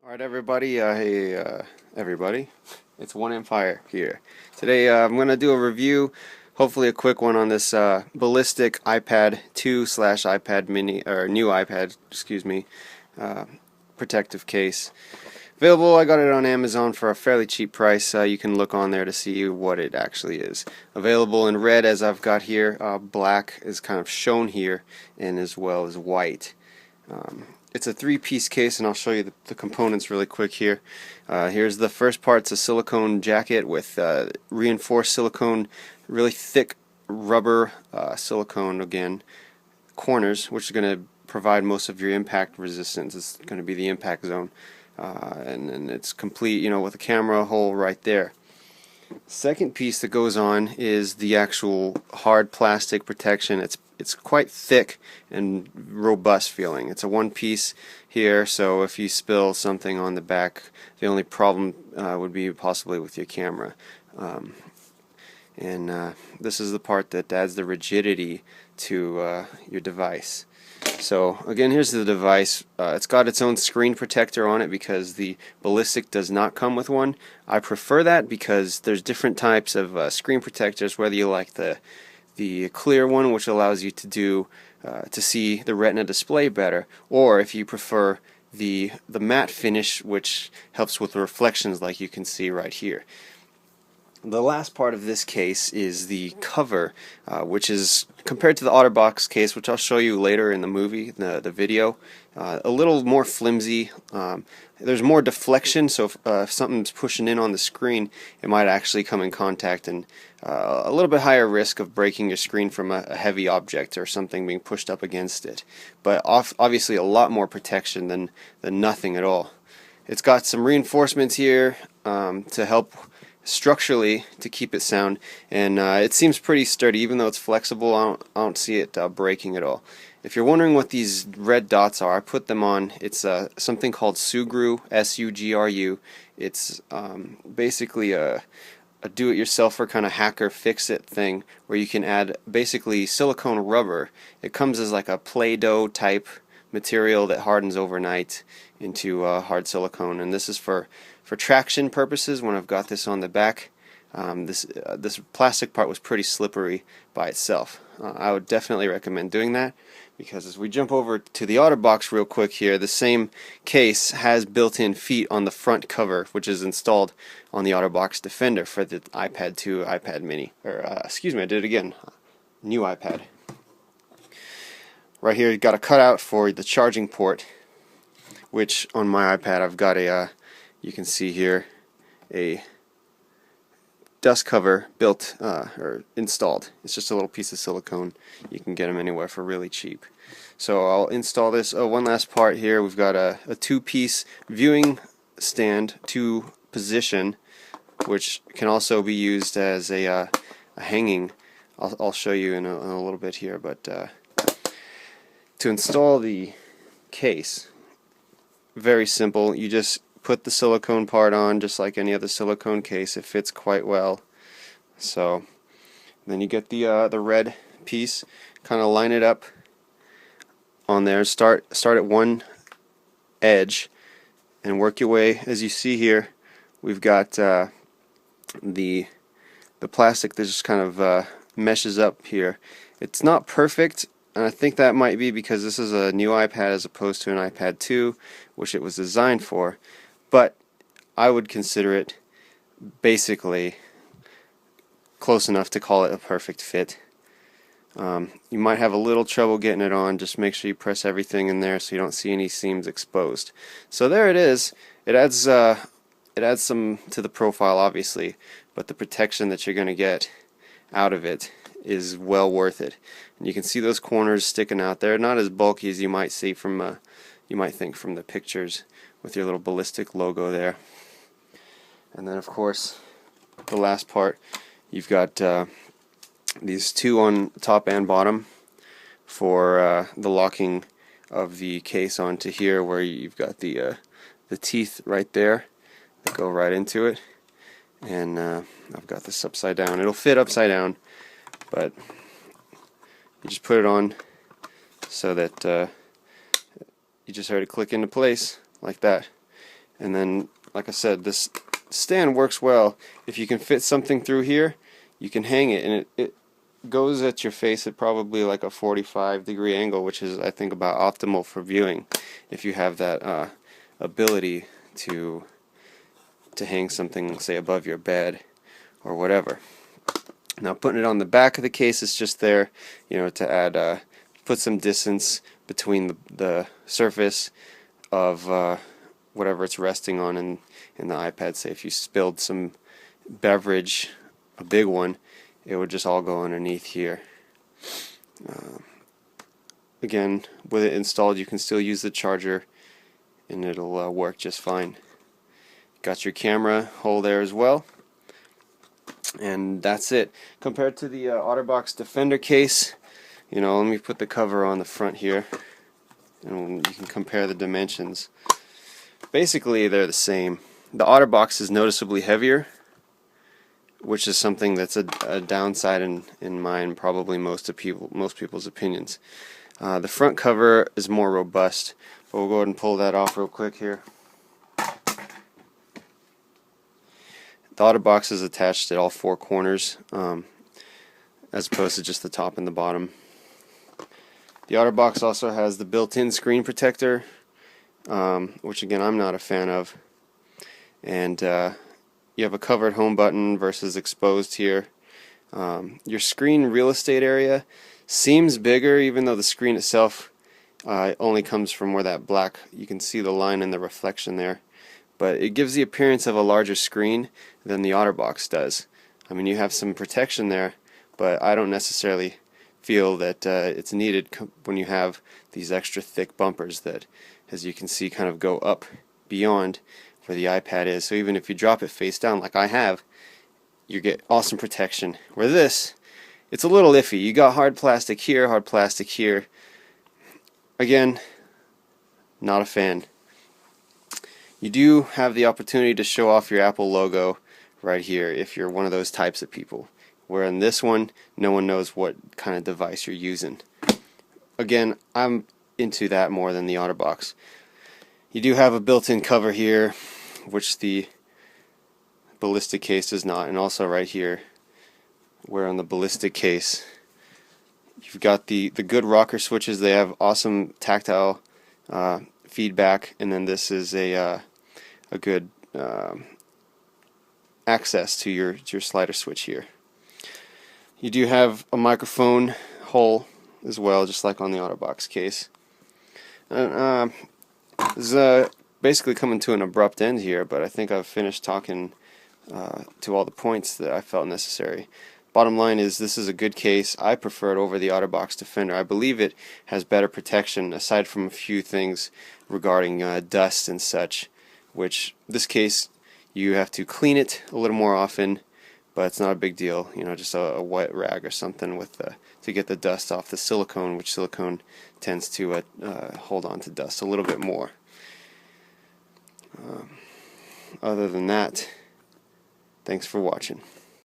Alright everybody, everybody, it's One Empire here. Today I'm going to do a review, hopefully a quick one on this Ballistic iPad 2 / iPad mini, or new iPad, excuse me, protective case. Available, I got it on Amazon for a fairly cheap price. You can look on there to see what it actually is. Available in red as I've got here, black is kind of shown here, and as well as white. It's a three-piece case, and I'll show you the components really quick here. Here's the first part. It's a silicone jacket with reinforced silicone, really thick rubber silicone, again, corners, which is going to provide most of your impact resistance. It's going to be the impact zone. And it's complete, with a camera hole right there. Second piece that goes on is the actual hard plastic protection. It's quite thick and robust feeling. It's a one piece here, so if you spill something on the back, the only problem would be possibly with your camera. This is the part that adds the rigidity to your device. So again, here's the device. It's got its own screen protector on it because the Ballistic does not come with one. I prefer that because there's different types of screen protectors, whether you like the clear one, which allows you to see the Retina display better, or if you prefer the matte finish, which helps with the reflections like you can see right here. The last part of this case is the cover, which is, compared to the OtterBox case, which I'll show you later in the movie, the video, a little more flimsy. There's more deflection, so if something's pushing in on the screen, it might actually come in contact, and a little bit higher risk of breaking your screen from a heavy object or something being pushed up against it. But obviously a lot more protection than nothing at all. It's got some reinforcements here to help structurally to keep it sound, and it seems pretty sturdy. Even though it's flexible, I don't see it breaking at all. If you're wondering what these red dots are, I put them on. It's something called Sugru, S-U-G-R-U. It's basically a do-it-yourselfer kind of hacker fix-it thing where you can add basically silicone rubber. It comes as like a Play-Doh type material that hardens overnight into hard silicone, and this is for traction purposes. When I've got this on the back, this plastic part was pretty slippery by itself. I would definitely recommend doing that, because as we jump over to the OtterBox real quick here, the same case has built-in feet on the front cover, which is installed on the OtterBox Defender for the iPad 2, iPad mini, or excuse me, I did it again, new iPad. Right here, you've got a cutout for the charging port, which on my iPad I've got a you can see here a dust cover built or installed. It's just a little piece of silicone. You can get them anywhere for really cheap. So I'll install this. Oh, one last part here. We've got a two-piece viewing stand to position, which can also be used as a hanging. I'll show you in a little bit here, but to install the case, very simple. You just put the silicone part on just like any other silicone case. It fits quite well. So then you get the red piece, kind of line it up on there, start at one edge and work your way. As you see here, we've got the plastic that just kind of meshes up here. It's not perfect, and I think that might be because this is a new iPad as opposed to an iPad 2, which it was designed for. But I would consider it basically close enough to call it a perfect fit. You might have a little trouble getting it on. Just make sure you press everything in there so you don't see any seams exposed. So there it is. It adds some to the profile, obviously, but the protection that you're going to get out of it is well worth it. And you can see those corners sticking out there. Not as bulky as you might see from you might think from the pictures, with your little Ballistic logo there. And then of course the last part, you've got these two on top and bottom for the locking of the case onto here, where you've got the teeth right there that go right into it. And I've got this upside down. It'll fit upside down, but you just put it on so that you just heard it click into place like that. And then, like I said, this stand works well. If you can fit something through here, you can hang it, and it goes at your face at probably like a 45-degree angle, which is, I think, about optimal for viewing if you have that ability to hang something, say, above your bed or whatever. Now, putting it on the back of the case is just there, to add, put some distance between the surface of whatever it's resting on in the iPad. Say if you spilled some beverage, a big one, it would just all go underneath here. Again, with it installed, you can still use the charger and it'll work just fine. Got your camera hole there as well, and that's it. Compared to the OtterBox Defender case, let me put the cover on the front here and you can compare the dimensions. Basically, they're the same. The OtterBox is noticeably heavier, which is something that's a downside in mine, probably most people's opinions. The front cover is more robust, but we'll go ahead and pull that off real quick here. The OtterBox is attached at all four corners, as opposed to just the top and the bottom. The OtterBox also has the built-in screen protector, which again I'm not a fan of, and you have a covered home button versus exposed here. Your screen real estate area seems bigger, even though the screen itself only comes from where that black, you can see the line and the reflection there. But it gives the appearance of a larger screen than the OtterBox does. I mean, you have some protection there, but I don't necessarily feel that it's needed when you have these extra thick bumpers that, as you can see, kind of go up beyond where the iPad is. So even if you drop it face down like I have, you get awesome protection. Where this, it's a little iffy. You got hard plastic here, hard plastic here. Again, not a fan. You do have the opportunity to show off your Apple logo right here if you're one of those types of people, where in this one no one knows what kind of device you're using. Again, I'm into that more than the OtterBox. You do have a built-in cover here, which the Ballistic Case does not, and also right here, where on the Ballistic Case you've got the good rocker switches. They have awesome tactile feedback, and then this is a good access to your slider switch here. You do have a microphone hole as well, just like on the OtterBox case. This is basically coming to an abrupt end here, but I think I've finished talking to all the points that I felt necessary. Bottom line is, this is a good case. I prefer it over the OtterBox Defender. I believe it has better protection, aside from a few things regarding dust and such, which this case you have to clean it a little more often, but it's not a big deal. Just a wet rag or something with to get the dust off the silicone, which silicone tends to hold on to dust a little bit more. Other than that, thanks for watching.